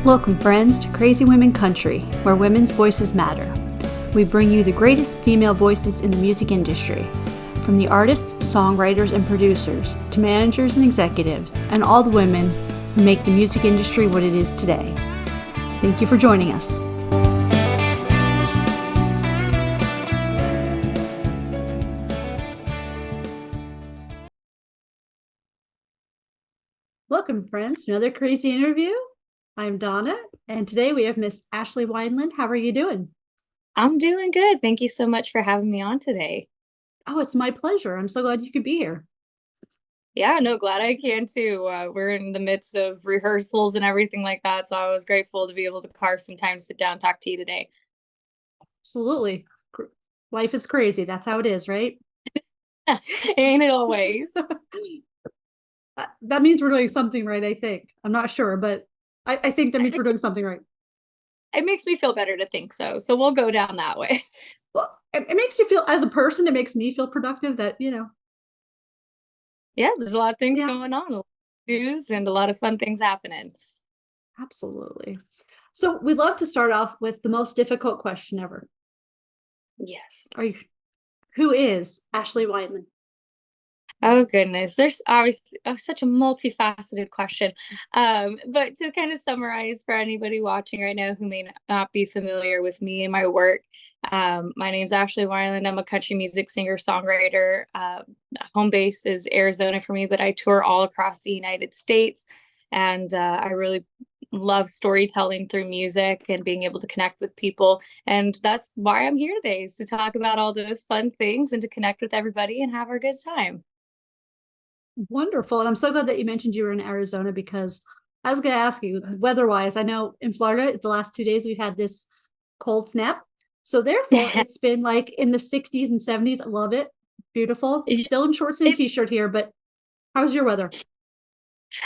Welcome, friends, to Crazy Women Country, where women's voices matter. We bring you the greatest female voices in the music industry, from the artists, songwriters, and producers, to managers and executives, and all the women who make the music industry what it is today. Thank you for joining us. Welcome, friends, to another crazy interview. I'm Donna, and today we have Miss Ashley Wineland. How are you doing? I'm doing good. Thank you so much for having me on today. Oh, it's my pleasure. I'm so glad you could be here. Yeah, no, glad I can too. We're in the midst of rehearsals and everything like that, so I was grateful to be able to carve some time to sit down and talk to you today. Absolutely. Life is crazy. That's how it is, right? Ain't it always? That means we're doing something right, I think. I'm not sure, but I think that means we're doing something right. It makes me feel better to think so. So we'll go down that way. Well, it makes you feel, as a person, it makes me feel productive that. Yeah, there's a lot of things Yeah, going on, a lot of news and a lot of fun things happening. absolutely. So we'd love to start off with the most difficult question ever. Yes. Are you, who is Ashley Wineland? Oh goodness, there's always such a multifaceted question. But to kind of summarize for anybody watching right now who may not be familiar with me and my work, my name's Ashley Wineland. I'm a country music singer songwriter. Home base is Arizona for me, but I tour all across the United States, and I really love storytelling through music and being able to connect with people. And that's why I'm here today, is to talk about all those fun things and to connect with everybody and have a good time. Wonderful. And I'm so glad that you mentioned you were in Arizona because I was going to ask you, weather wise, I know in Florida, the last 2 days we've had this cold snap. So therefore, it's been like in the 60s and 70s. I love it. Beautiful. Yeah, Still in shorts and a t-shirt here, but how's your weather?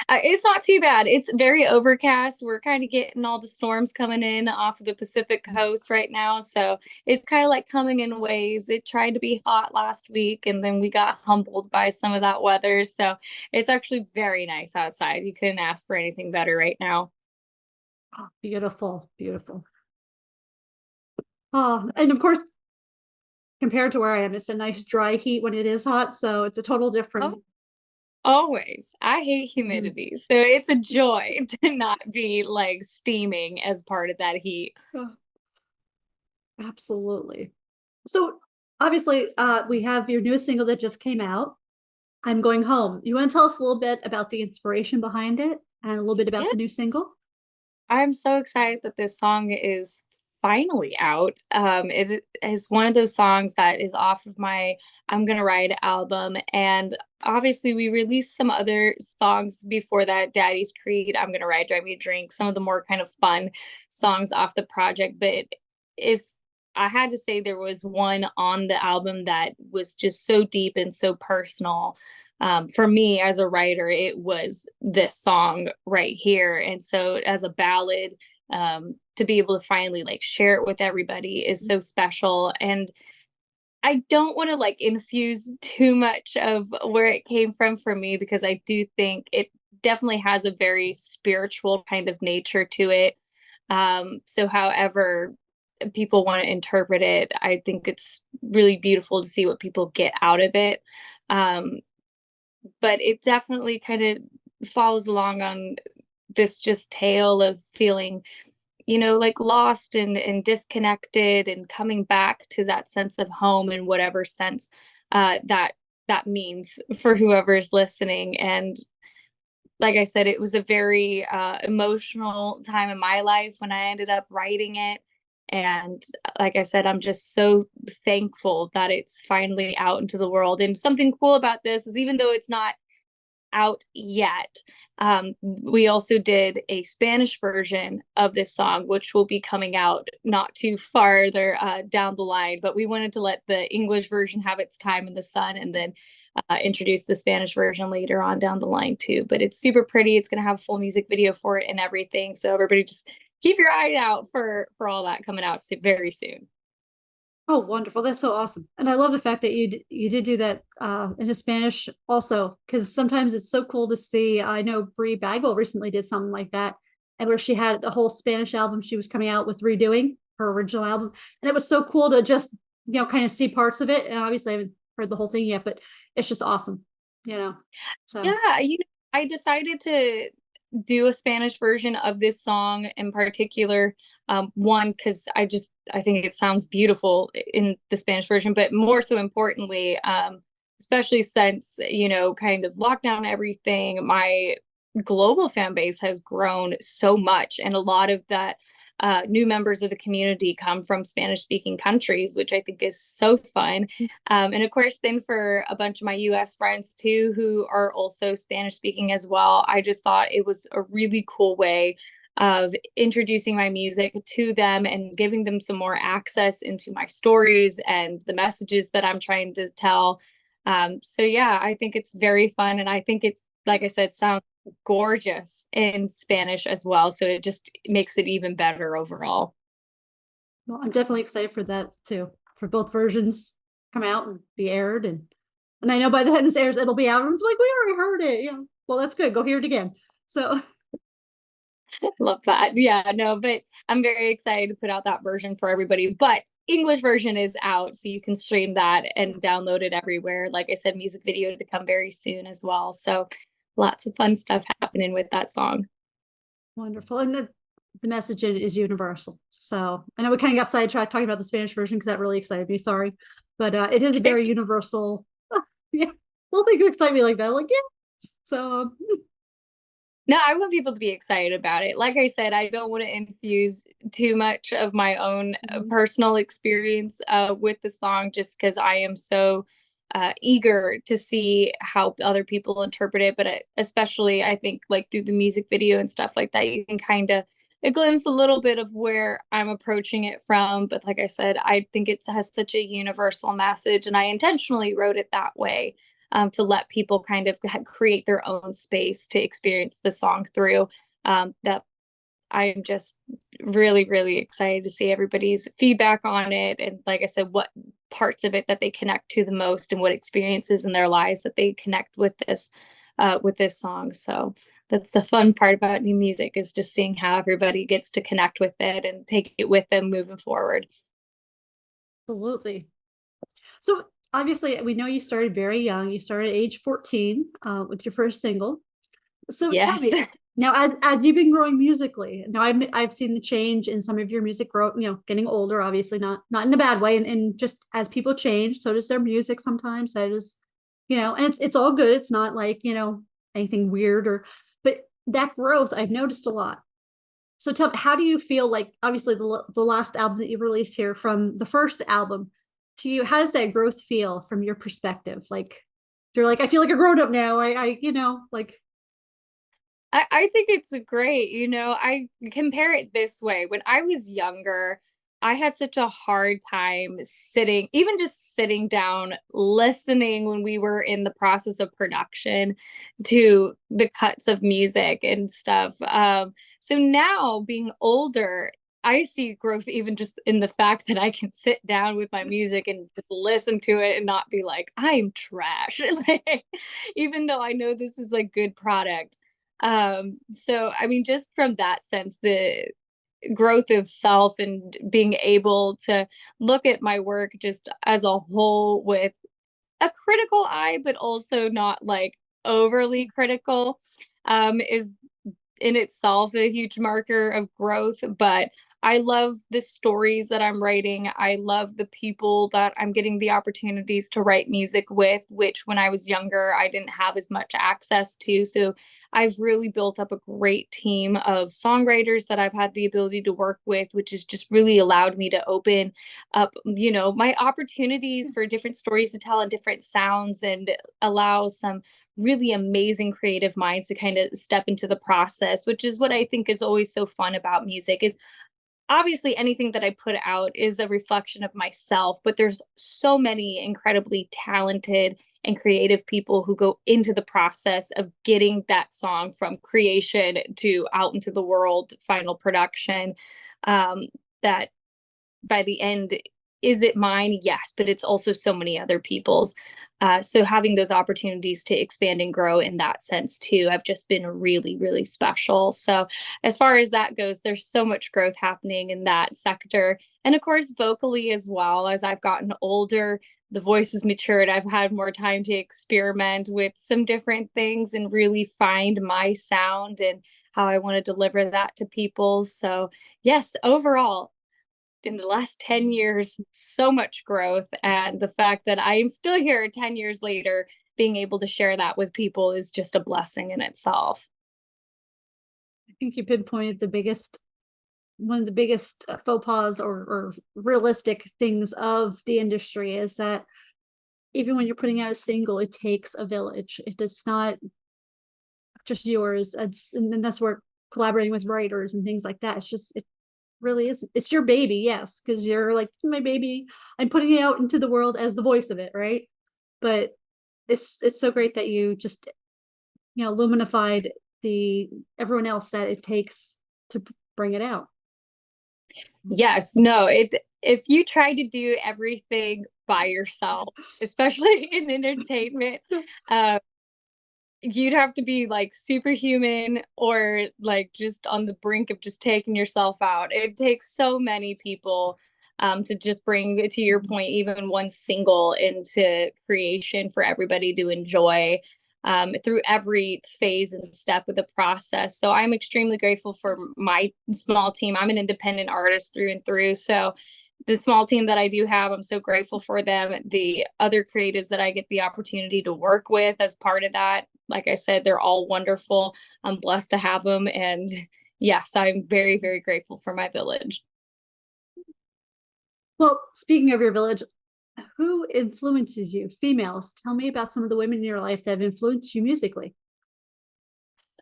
it's not too bad. It's very overcast. We're kind of getting all the storms coming in off of the Pacific coast right now. So it's kind of like coming in waves. It tried to be hot last week and then we got humbled by some of that weather. So it's actually very nice outside. You couldn't ask for anything better right now. Oh, beautiful, beautiful. Oh, and of course, compared to where I am, it's a nice dry heat when it is hot. So it's a total different. Oh, always. I hate Mhm. humidity. So it's a joy to not be like steaming as part of that heat. Oh, absolutely. So obviously, we have your newest single that just came out. I'm Going Home. You want to tell us a little bit about the inspiration behind it and a little bit about Yeah. the new single? I'm so excited that this song is finally out. It is one of those songs that is off of my I'm Gonna Ride album. And obviously, we released some other songs before that: Daddy's Creed, I'm Gonna Ride, Drive Me a Drink, some of the more kind of fun songs off the project. But if I had to say there was one on the album that was just so deep and so personal, for me as a writer, it was this song right here. And so, as a ballad, to be able to finally like share it with everybody is so special. And I don't want to like infuse too much of where it came from for me, because I do think it definitely has a very spiritual kind of nature to it. So, however, people want to interpret it, I think it's really beautiful to see what people get out of it. Um, but it definitely kind of follows along on this just tale of feeling, like lost and disconnected and coming back to that sense of home in whatever sense that means for whoever's listening. And like I said, it was a very emotional time in my life when I ended up writing it. And like I said, I'm just so thankful that it's finally out into the world. And something cool about this is, even though it's not out yet. We also did a Spanish version of this song, which will be coming out not too farther down the line. But we wanted to let the English version have its time in the sun, and then introduce the Spanish version later on down the line too. But it's super pretty. It's going to have a full music video for it and everything. So everybody just keep your eye out for all that coming out very soon. Oh, wonderful. That's so awesome. And I love the fact that you did do that in Spanish also, because sometimes it's so cool to see. I know Brie Bagwell recently did something like that. and where she had the whole Spanish album she was coming out with redoing her original album. And it was so cool to just, kind of see parts of it. And obviously I haven't heard the whole thing yet, but it's just awesome, you know. So Yeah, I decided to do a Spanish version of this song in particular. One, because I think it sounds beautiful in the Spanish version, but more so importantly, especially since, kind of lockdown and everything, my global fan base has grown so much. And a lot of that new members of the community come from Spanish speaking countries, which I think is so fun. And of course, then for a bunch of my US friends too, who are also Spanish speaking as well, I just thought it was a really cool way of introducing my music to them and giving them some more access into my stories and the messages that I'm trying to tell. So yeah, I think it's very fun. And I think it's, like I said, sounds gorgeous in Spanish as well. So it just makes it even better overall. well, I'm definitely excited for that too, for both versions come out and be aired. And I know by the time this airs, it'll be out. And it's like, we already heard it. Yeah. Well, that's good. Go hear it again. So Love that. Yeah, no, but I'm very excited to put out that version for everybody. But English version is out, so you can stream that and download it everywhere. Like I said, music video to come very soon as well. So lots of fun stuff happening with that song. wonderful. And the message is universal. So I know we kind of got sidetracked talking about the Spanish version because that really excited me. Sorry. But it is a Okay. very universal. Yeah. Don't think you excite me like that. Like, yeah. So No, I want people to be excited about it. Like I said, I don't want to infuse too much of my own personal experience with the song just because I am so eager to see how other people interpret it. But especially, I think, like through the music video and stuff like that, you can kind of glimpse a little bit of where I'm approaching it from. But like I said, I think it has such a universal message, and I intentionally wrote it that way to let people kind of create their own space to experience the song through. That I'm just really, really excited to see everybody's feedback on it. And like I said, what parts of it that they connect to the most and what experiences in their lives that they connect with this song. So that's the fun part about new music, is just seeing how everybody gets to connect with it and take it with them moving forward. absolutely. So obviously, we know you started very young. You started at age 14 with your first single. So tell Yes. me now, as you've been growing musically, now I've seen the change in some of your music grow, getting older, obviously not in a bad way, and just as people change, so does their music sometimes. So does, and it's all good. It's not like, anything weird but that growth I've noticed a lot. So tell me, how do you feel like, obviously the last album that you released here from the first album to you, how does that growth feel from your perspective? Like you're like, I feel like a grown up now. Like I think it's great. I compare it this way. When I was younger, I had such a hard time sitting, even just sitting down, listening when we were in the process of production to the cuts of music and stuff. So now, being older, I see growth even just in the fact that I can sit down with my music and just listen to it and not be like, I'm trash. Like, even though I know this is like good product. So I mean, just from that sense, the growth of self and being able to look at my work just as a whole with a critical eye, but also not like overly critical, is in itself a huge marker of growth. But I love the stories that I'm writing. I love the people that I'm getting the opportunities to write music with, which when I was younger, I didn't have as much access to. So I've really built up a great team of songwriters that I've had the ability to work with, which has just really allowed me to open up, my opportunities for different stories to tell and different sounds, and allow some really amazing creative minds to kind of step into the process, which is what I think is always so fun about music. Is obviously anything that I put out is a reflection of myself, but there's so many incredibly talented and creative people who go into the process of getting that song from creation to out into the world, final production, that by the end, is it mine? Yes, but it's also so many other people's. So having those opportunities to expand and grow in that sense too have just been really, really special. So as far as that goes, there's so much growth happening in that sector. And of course, vocally as well, as I've gotten older, the voice has matured. I've had more time to experiment with some different things and really find my sound and how I want to deliver that to people. So, yes, overall, in the last 10 years, so much growth. And the fact that I am still here 10 years later, being able to share that with people is just a blessing in itself. I think you pinpointed one of the biggest faux pas or realistic things of the industry is that even when you're putting out a single, it takes a village. It does not just yours. And then that's where collaborating with writers and things like that. It's just it really is. It's your baby, yes, because you're like my baby. I'm putting it out into the world as the voice of it, right? But it's so great that you just luminified the everyone else that it takes to bring it out. Yes, no, it if you try to do everything by yourself, especially in entertainment, uh, you'd have to be like superhuman or like just on the brink of just taking yourself out. It takes so many people to just bring, to your point, even one single into creation for everybody to enjoy through every phase and step of the process. So I'm extremely grateful for my small team. I'm an independent artist through and through. So the small team that I do have, I'm so grateful for them. The other creatives that I get the opportunity to work with as part of that, like I said, they're all wonderful. I'm blessed to have them. And yes, I'm very, very grateful for my village. Well, speaking of your village, who influences you? Females. Tell me about some of the women in your life that have influenced you musically.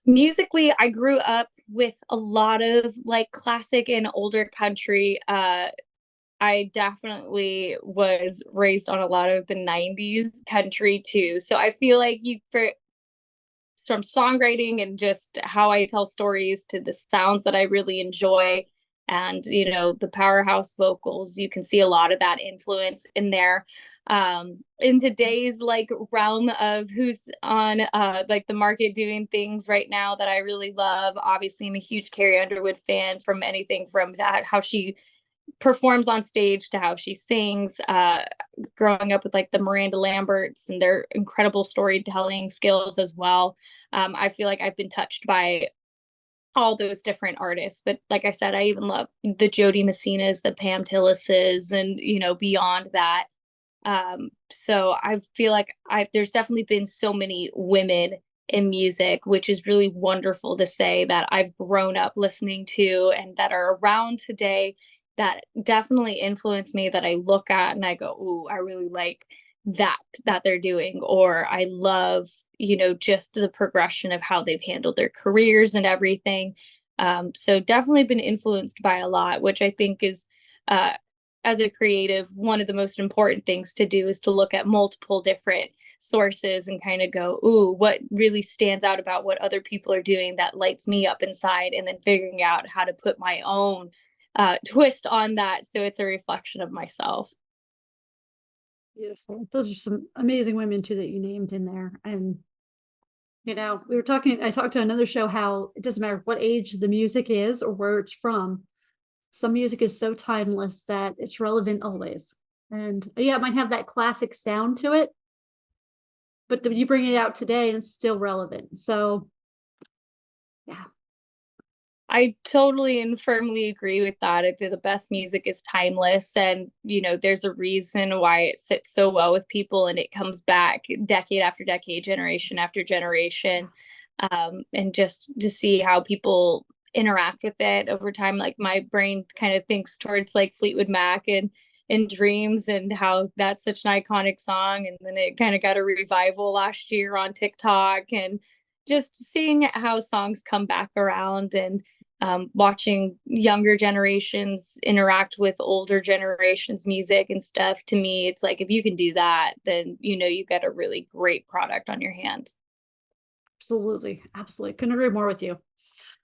Musically, I grew up with a lot of like classic and older country. I definitely was raised on a lot of the 90s country too. So I feel like you for from songwriting and just how I tell stories to the sounds that I really enjoy and the powerhouse vocals, you can see a lot of that influence in there. In today's like realm of who's on like the market doing things right now that I really love, obviously I'm a huge Carrie Underwood fan, from anything from that how she performs on stage to how she sings. Growing up with like the Miranda Lamberts and their incredible storytelling skills as well. I feel like I've been touched by all those different artists. But like I said, I even love the Jody Messinas, the Pam Tillises, and beyond that. So I feel like there's definitely been so many women in music, which is really wonderful to say that I've grown up listening to and that are around today that definitely influence me, that I look at and I go, ooh, I really like that they're doing, or I love, just the progression of how they've handled their careers and everything. So definitely been influenced by a lot, which I think is uh as a creative, one of the most important things to do is to look at multiple different sources and kind of go, ooh, what really stands out about what other people are doing that lights me up inside, and then figuring out how to put my own twist on that so it's a reflection of myself. Beautiful. Those are some amazing women too that you named in there. And we were talking, I talked to another show how it doesn't matter what age the music is or where it's from. Some music is so timeless that it's relevant always. And yeah, it might have that classic sound to it, but you bring it out today and it's still relevant. So yeah, I totally and firmly agree with that. I think the best music is timeless, and there's a reason why it sits so well with people, and it comes back decade after decade, generation after generation, and just to see how people interact with it over time. Like my brain kind of thinks towards like Fleetwood Mac and Dreams, and how that's such an iconic song, and then it kind of got a revival last year on TikTok, and just seeing how songs come back around, and watching younger generations interact with older generations music and stuff. To me, it's like if you can do that, then you've got a really great product on your hands. absolutely. Absolutely. Couldn't agree more with you.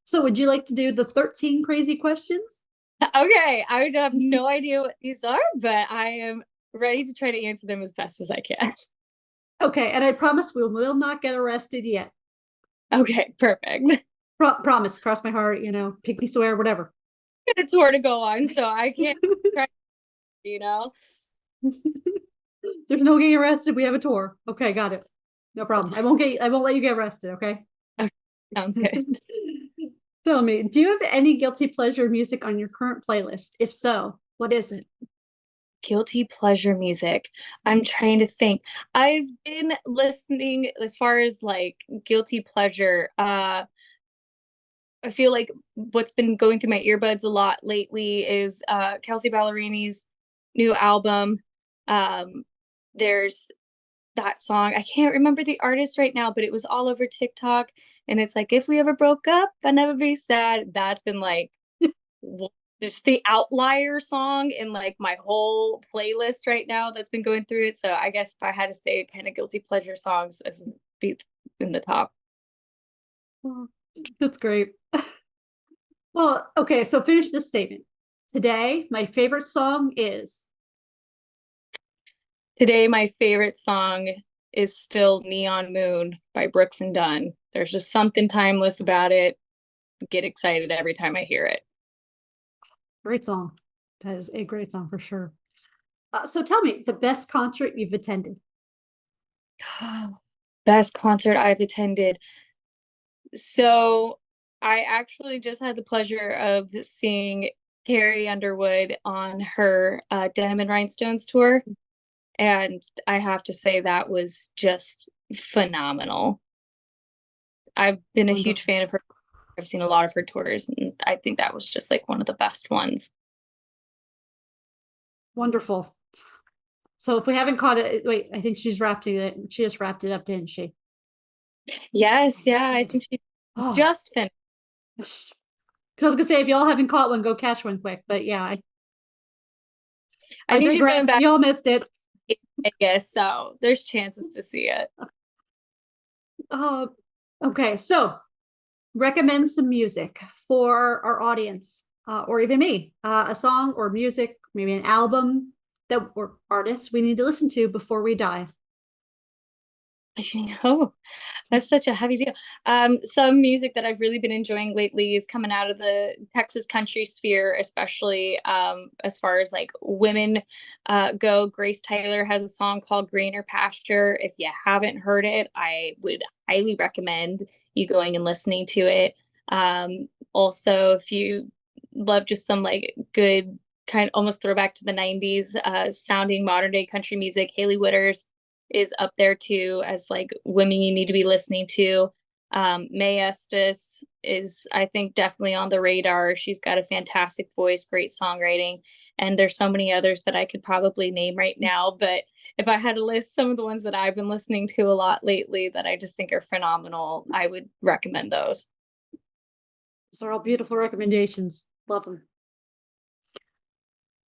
So would you like to do the 13 crazy questions? Okay, I would have no idea what these are, but I am ready to try to answer them as best as I can. Okay, and I promise we will not get arrested yet. Okay, perfect. Promise, cross my heart, pinky swear, whatever. A tour to go on, so I can't try, you know. There's no getting arrested. We have a tour. Okay, got it. No That's problem. I won't let you get arrested, okay? okay, sounds good. Tell me, do you have any guilty pleasure music on your current playlist? If so, what is it? Guilty pleasure music. I'm trying to think. I've been listening as far as like guilty pleasure. I feel like what's been going through my earbuds a lot lately is Kelsey Ballerini's new album. Um, there's that song. I can't remember the artist right now, but it was all over TikTok. And it's like, if we ever broke up, I'd never be sad. That's been like just the outlier song in like my whole playlist right now that's been going through it. So I guess if I had to say kind of guilty pleasure songs as be in the top. Oh, that's great. Well, okay, so finish this statement. Today, my favorite song is. Today, my favorite song is still Neon Moon by Brooks and Dunn. There's just something timeless about it. Get excited every time I hear it. Great song. That is a great song for sure. So tell me the best concert you've attended. Best concert I've attended. So I actually just had the pleasure of seeing Carrie Underwood on her Denim and Rhinestones tour. And I have to say that was just phenomenal. I've been a huge Wonderful. fan of her. I've seen a lot of her tours, and I think that was just like one of the best ones. Wonderful. So if we haven't caught it, wait, I think she's wrapped it. She just wrapped it up, didn't she? Yes, yeah, I think she Oh, just finished. because I was gonna say if y'all haven't caught one, go catch one quick. But yeah, I I think she's digress. going back Y'all missed it. to Vegas, so there's chances to see it. Uh, okay, so recommend some music for our audience, or even me. A song or music, maybe an album that or artists we need to listen to before we die. Oh, that's such a heavy deal. Some music that I've really been enjoying lately is coming out of the Texas country sphere, especially as far as like women go. Grace Tyler has a song called Greener Pasture. If you haven't heard it, I would highly recommend you going and listening to it. Also, if you love just some like good kind of almost throwback to the 90s sounding modern day country music, Haley Witters is up there too as like women you need to be listening to. May Estes is, I think, definitely on the radar. She's got a fantastic voice, great songwriting, and there's so many others that I could probably name right now. But if I had to list some of the ones that I've been listening to a lot lately that I just think are phenomenal, I would recommend those. Those are all beautiful recommendations. Love them.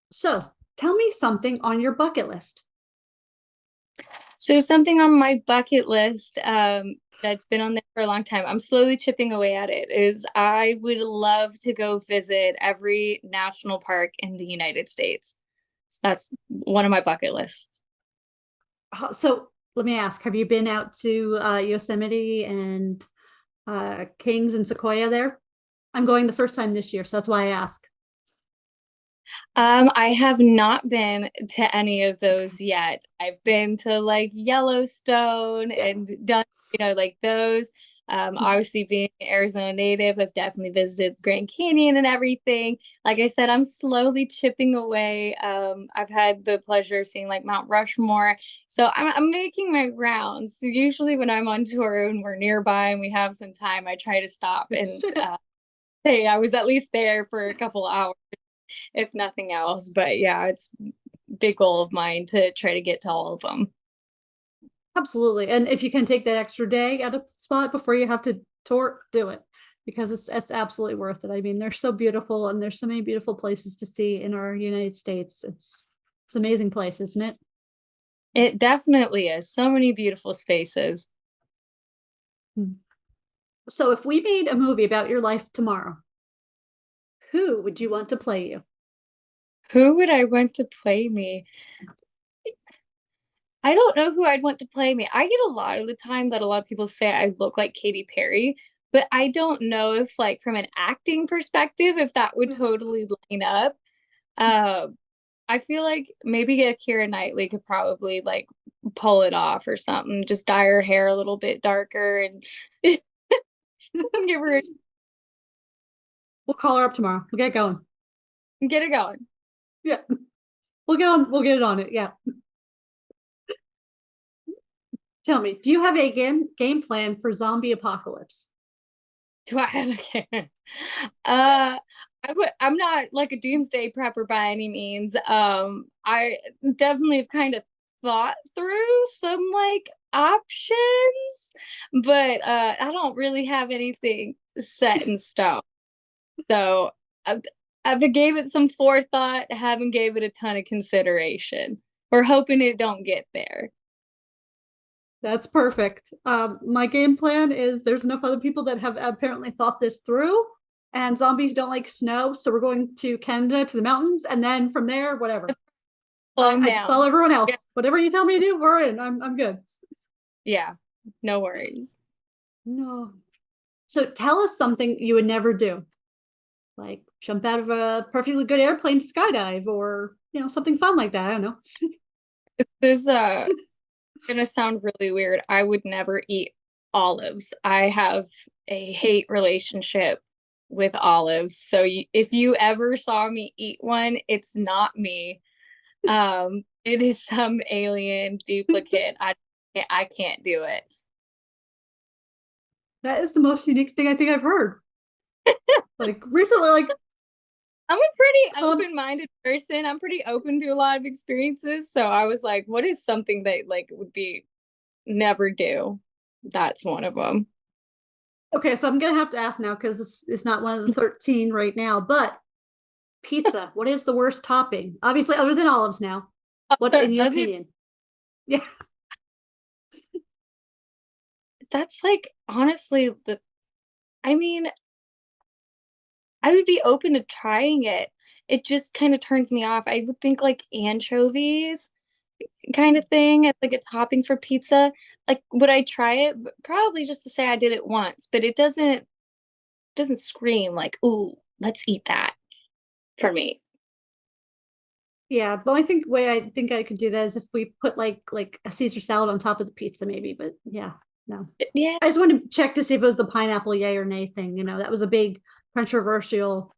So tell me something on your bucket list. So something on my bucket list that's been on there for a long time. I'm slowly chipping away at it. Is I would love to go visit every national park in the United States. So that's one of my bucket lists. So let me ask, have you been out to Yosemite and Kings and Sequoia there? I'm going the first time this year, so that's why I ask. I have not been to any of those yet. I've been to like Yellowstone Yeah. and done, like those. Obviously, being an Arizona native, I've definitely visited Grand Canyon and everything. Like I said, I'm slowly chipping away. I've had the pleasure of seeing like Mount Rushmore. So I'm making my rounds. So usually, when I'm on tour and we're nearby and we have some time, I try to stop and say I was at least there for a couple hours if nothing else. But yeah, it's a big goal of mine to try to get to all of them. Absolutely. And if you can take that extra day at a spot before you have to tour, do it because it's absolutely worth it. I mean, they're so beautiful and there's so many beautiful places to see in our United States. It's an amazing place, isn't it? It definitely is. So many beautiful spaces. So if we made a movie about your life tomorrow, Who would you want to play you? Who would I want to play me? I don't know who I'd want to play me. I get a lot of the time that a lot of people say I look like Katy Perry, but I don't know if, like, from an acting perspective, if that would totally line up. Um, I feel like maybe a Keira Knightley could probably like pull it off or something. Just dye her hair a little bit darker and give her We'll call her up tomorrow. We'll get going. get it going. Yeah. We'll get it on it. Yeah. Tell me, do you have a game plan for zombie apocalypse? Do I have a can? I'm not like a doomsday prepper by any means. I definitely have kind of thought through some like options, but I don't really have anything set in stone. So I've, I've gave it some forethought, haven't gave it a ton of consideration. We're hoping it don't get there. That's perfect. My game plan is there's enough other people that have apparently thought this through, and zombies don't like snow, so we're going to Canada to the mountains, and then from there, whatever. Slow 'em I follow down. everyone else. Yeah, Whatever you tell me to do, we're in. I'm good. yeah, no worries. No. So tell us something you would never do, like jump out of a perfectly good airplane to skydive, or something fun like that. I don't know. This gonna sound really weird. I would never eat olives. I have a hate relationship with olives. So if you ever saw me eat one, it's not me. It is some alien duplicate. I can't do it. That is the most unique thing I think I've heard. Like recently, like I'm a pretty um, open-minded person. I'm pretty open to a lot of experiences. So I was like, what is something that like would be never do? That's one of them. okay, so I'm gonna have to ask now because it's not one of the 13 right now, but pizza. What is the worst topping? Obviously, other than olives now. What, in your opinion? Yeah. That's like honestly the I mean, I would be open to trying it. It just kind of turns me off. I would think like anchovies kind of thing as like a topping for pizza. Like would I try it? Probably just to say I did it once, but it doesn't scream like, "Ooh, let's eat that" for me. Yeah, the only way I think I could do that is if we put like a Caesar salad on top of the pizza, maybe. But yeah, no. Yeah, I just wanted to check to see if it was the pineapple yay or nay thing. That was a big controversial.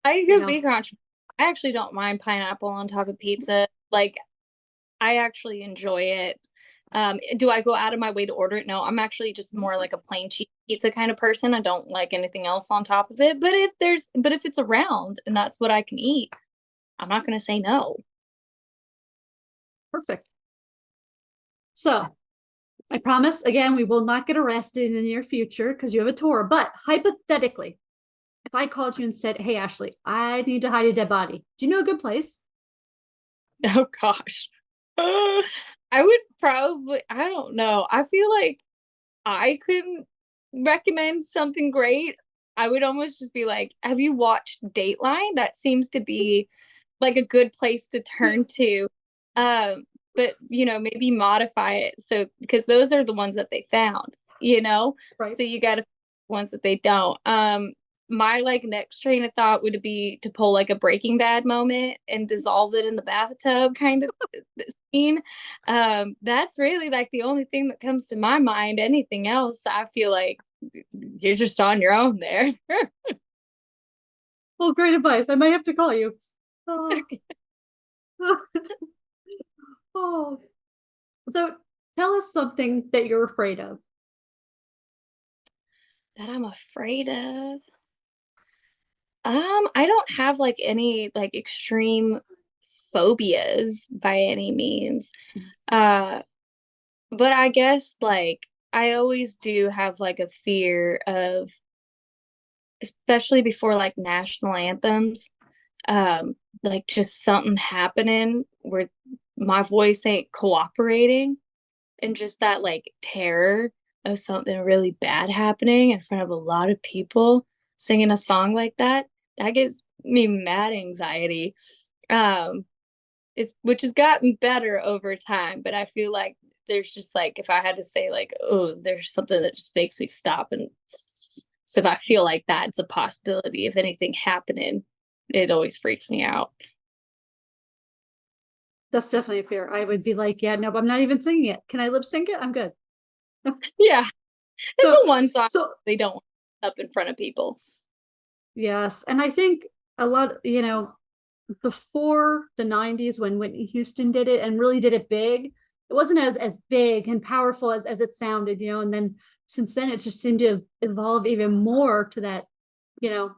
I You could know, be controversial. I actually don't mind pineapple on top of pizza. Like I actually enjoy it. Do I go out of my way to order it? No, I'm actually just more like a plain cheese pizza kind of person. I don't like anything else on top of it. But if it's around and that's what I can eat, I'm not going to say no. perfect. So I promise again, we will not get arrested in the near future because you have a tour. But hypothetically, if I called you and said, "Hey, Ashley, I need to hide a dead body. Do you know a good place?" Oh gosh. I would probably, I don't know. I feel like I couldn't recommend something great. I would almost just be like, have you watched Dateline? That seems to be like a good place to turn to. Um, but maybe modify it so because those are the ones that they found. Right. So you gotta ones that they don't. My like next train of thought would be to pull like a Breaking Bad moment and dissolve it in the bathtub kind of scene. That's really like the only thing that comes to my mind. Anything else, I feel like you're just on your own there. Well, great advice. I might have to call you. Oh. Oh. So tell us something that you're afraid of. That I'm afraid of. I don't have like any like extreme phobias by any means. Uh, but I guess like I always do have like a fear of, especially before like national anthems, like just something happening where my voice ain't cooperating and just that like terror of something really bad happening in front of a lot of people singing a song like that me mad anxiety. Um, it's which has gotten better over time, but I feel like there's just like if I had to say like, oh, there's something that just makes me stop and so if I feel like that's a possibility of anything happening, it always freaks me out. That's definitely fair. I would be like, yeah, nope, I'm not even singing it. Can I lip sync it? I'm good. Yeah. It's So, the one song so they don't want up in front of people. yes, and I think a lot, before the 90s when Whitney Houston did it and really did it big, it wasn't as big and powerful as it sounded, and then since then it just seemed to evolve even more to that, you know.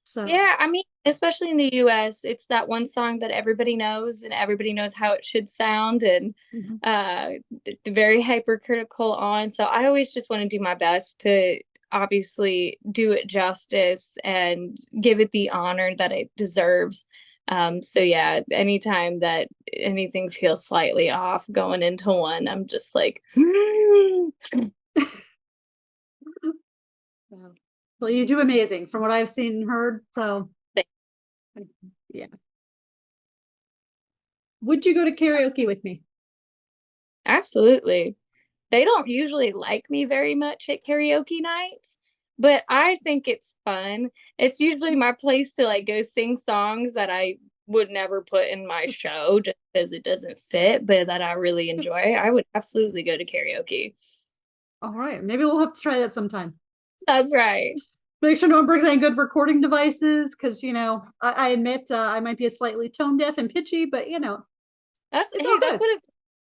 So Yeah, I mean, especially in the US, it's that one song that everybody knows and everybody knows how it should sound and mhm. very hypercritical on. So I always just want to do my best to obviously do it justice and give it the honor that it deserves. So yeah, anytime that anything feels slightly off going into one, I'm just like, Wow. Well, you do amazing from what I've seen and heard. So yeah. Would you go to karaoke with me? absolutely. They don't usually like me very much at karaoke nights, but I think it's fun. It's usually my place to like go sing songs that I would never put in my show just because it doesn't fit, but that I really enjoy. I would absolutely go to karaoke. All right, maybe we'll have to try that sometime. That's right. Make sure no one brings any good recording devices, because I admit I might be a slightly tone deaf and pitchy, but That's it's hey, all that's good. what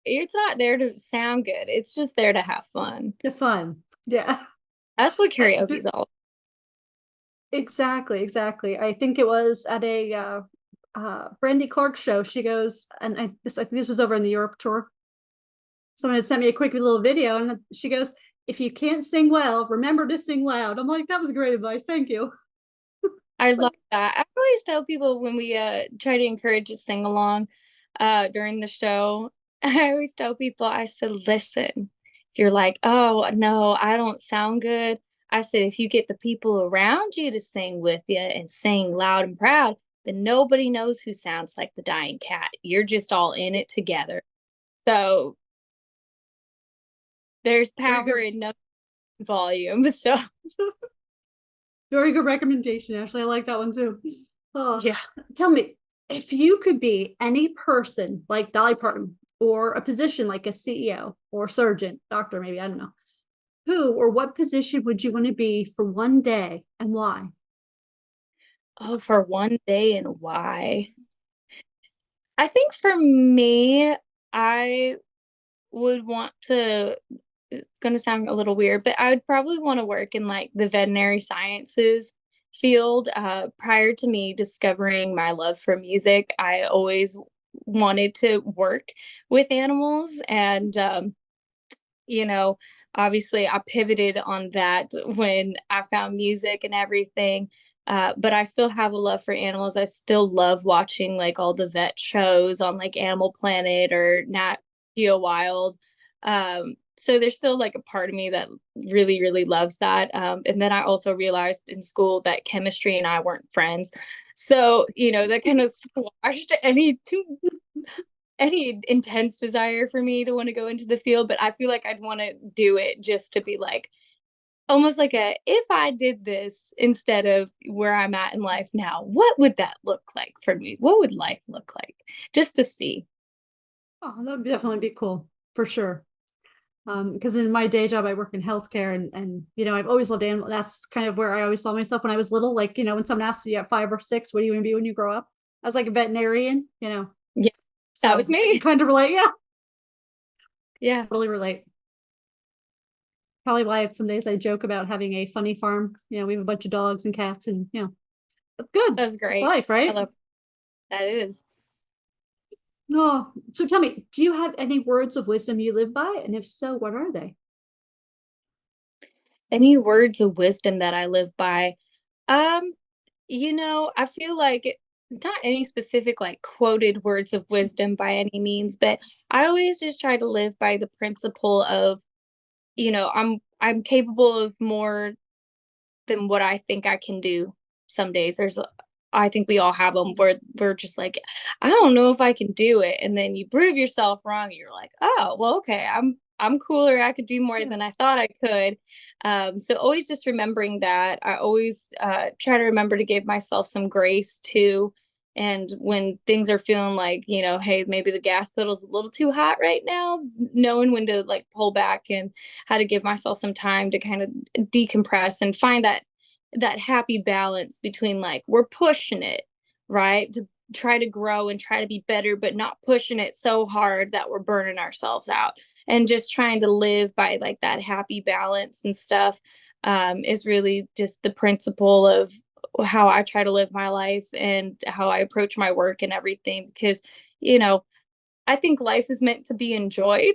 it's not there to sound good. It's just there to have fun. The fun, yeah. That's what But karaoke's all. exactly, exactly. I think it was at a Brandy Clark show. She goes, and I think this was over in the Europe tour. Someone had sent me a quick little video, and she goes, "If you can't sing well, remember to sing loud." I'm like, that was great advice. Thank you. I love Like, that. I always tell people when we try to encourage a sing along during the show, I always tell people, I said, listen, if you're like, oh no, I don't sound good, I said, if you get the people around you to sing with you and sing loud and proud, then nobody knows who sounds like the dying cat. You're just all in it together. So there's very power good, in no volume. So very good recommendation, Ashley. I like that one too. Oh, yeah. tell me, if you could be any person like Dolly Parton, or a position like a CEO or surgeon, doctor, maybe, I don't know, who or what position would you want to be for one day and why? Oh, for one day and why? I think for me, I would want to it's gonna sound a little weird, but I would probably wanna work in, like, the veterinary sciences field. Prior to me discovering my love for music, I always wanted to work with animals, and, you know, obviously I pivoted on that when I found music and everything. But I still have a love for animals. I still love watching like all the vet shows on like Animal Planet or Nat Geo Wild. So there's still like a part of me that really, really loves that. And then I also realized in school that chemistry and I weren't friends. So, that kind of squashed any intense desire for me to want to go into the field, but I feel like I'd want to do it just to be like almost like a if I did this instead of where I'm at in life now, what would that look like for me? What would life look like? Just to see. Oh, that would definitely be cool for sure. Because in my day job, I work in healthcare, and I've always loved animals. That's kind of where I always saw myself when I was little. Like, when someone asked me at 5 or 6, what do you want to be when you grow up? I was like a veterinarian. Yeah, that was So I can me. kind of relate. Yeah, Yeah, totally relate. Probably why some days I joke about having a funny farm. We have a bunch of dogs and cats, and it's good. that's It's great. life, I right? love that is. No. So tell me, do you have any words of wisdom you live by? And if so, what are they? Any words of wisdom that I live by? Um, I feel like not any specific like quoted words of wisdom by any means, but I always just try to live by the principle of, I'm capable of more than what I think I can do. some days. I think we all have them where we're just like, I don't know if I can do it. And then you prove yourself wrong. You're like, oh, well, okay, I'm cooler. I could do more Yeah. than I thought I could. So always just remembering that. I always try to remember to give myself some grace too. And when things are feeling like, hey, maybe the gas pedal's a little too hot right now, knowing when to like pull back and how to give myself some time to kind of decompress and find that happy balance between like we're pushing it, right? To try to grow and try to be better, but not pushing it so hard that we're burning ourselves out. And just trying to live by like that happy balance and stuff is really just the principle of how I try to live my life and how I approach my work and everything. Because, you know, I think life is meant to be enjoyed.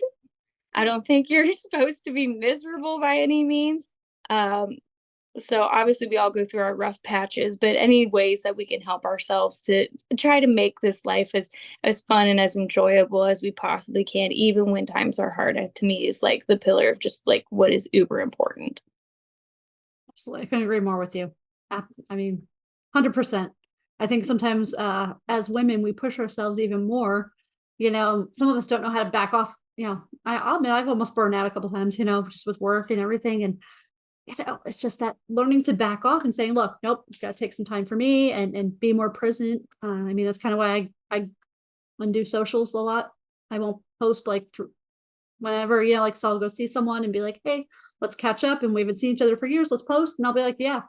I don't think you're supposed to be miserable by any means. Um, so obviously we all go through our rough patches, but any ways that we can help ourselves to try to make this life as fun and as enjoyable as we possibly can, even when times are hard, to me is like the pillar of just like what is uber important. Absolutely. I couldn't agree more with you. I mean, 100%. I think sometimes as women, we push ourselves even more. Some of us don't know how to back off. I'll admit I've almost burned out a couple times, just with work and everything. And, it's just that learning to back off and saying, look, nope, it's got to take some time for me and be more present. I mean, that's kind of why I undo socials a lot. I won't post like whenever, like, so I'll go see someone and be like, hey, let's catch up. And we haven't seen each other for years. Let's post. And I'll be like, yeah.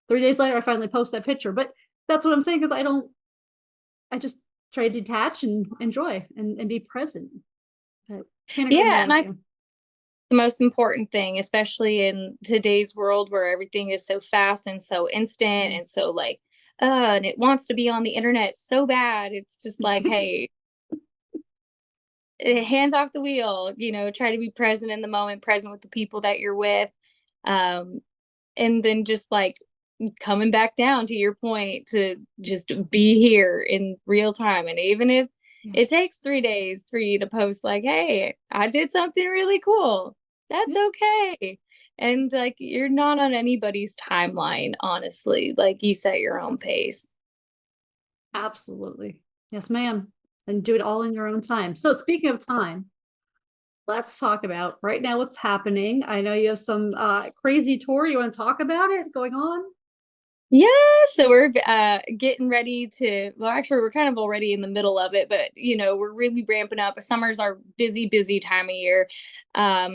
3 days later, I finally post that picture. But that's what I'm saying, because I just try to detach and enjoy and be present. But can't agree Yeah, more and with I you. the most important thing, especially in today's world where everything is so fast and so instant Mm. and so like, and it wants to be on the internet so bad. It's just like, hey, hands off the wheel, try to be present in the moment, present with the people that you're with. Um, and then just like coming back down to your point to just be here in real time. And even if Yeah. it takes 3 days for you to post, like, hey, I did something really cool, that's Yeah, okay. And like, you're not on anybody's timeline, honestly. Like, you set your own pace. absolutely. Yes, ma'am. And do it all in your own time. So speaking of time, let's talk about right now what's happening. I know you have some crazy tour. You want to talk about it? It's going on. Yeah, so we're getting ready to. Well, actually, we're kind of already in the middle of it, but we're really ramping up. Summer's our busy, busy time of year,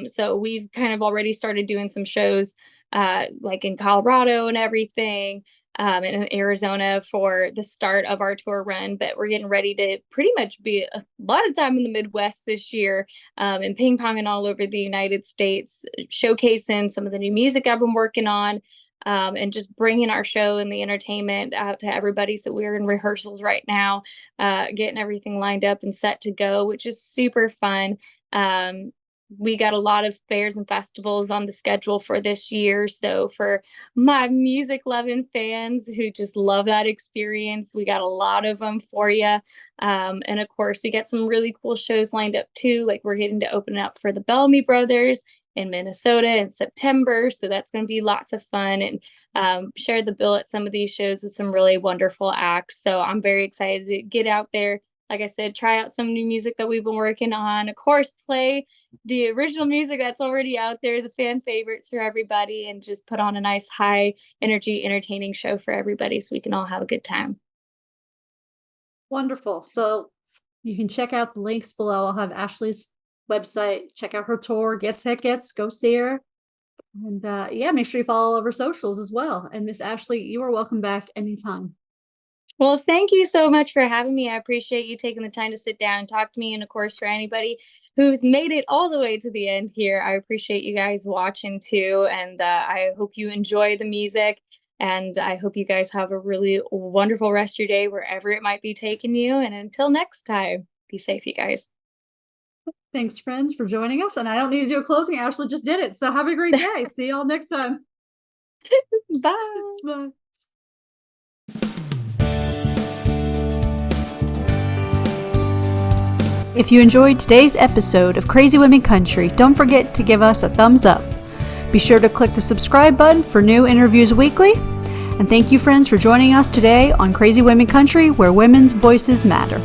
so we've kind of already started doing some shows, like in Colorado and everything, and in Arizona for the start of our tour run. But we're getting ready to pretty much be a lot of time in the Midwest this year, and ping ponging all over the United States, showcasing some of the new music I've been working on, and just bringing our show and the entertainment out to everybody. So we're in rehearsals right now, getting everything lined up and set to go, which is super fun. Um, we got a lot of fairs and festivals on the schedule for this year. So for my music loving fans who just love that experience, we got a lot of them for you. And of course, we got some really cool shows lined up too. Like we're getting to open up for the Bellamy Brothers in Minnesota in September. So that's going to be lots of fun, and share the bill at some of these shows with some really wonderful acts. So I'm very excited to get out there. Like I said, try out some new music that we've been working on. Of course, play the original music that's already out there, the fan favorites for everybody, and just put on a nice high energy, entertaining show for everybody so we can all have a good time. Wonderful. So you can check out the links below. I'll have Ashley's website. Check out her tour. Get tickets. Go see her. And yeah, make sure you follow all of her socials as well. And Miss Ashley, you are welcome back anytime. Well, thank you so much for having me. I appreciate you taking the time to sit down and talk to me. And of course, for anybody who's made it all the way to the end here, I appreciate you guys watching too. And I hope you enjoy the music. And I hope you guys have a really wonderful rest of your day, wherever it might be taking you. And until next time, be safe, you guys. Thanks, friends, for joining us. And I don't need to do a closing. Ashley just did it. So have a great day. See y'all next time. Bye. Bye. If you enjoyed today's episode of Crazy Women Country, don't forget to give us a thumbs up. Be sure to click the subscribe button for new interviews weekly. And thank you, friends, for joining us today on Crazy Women Country, where women's voices matter.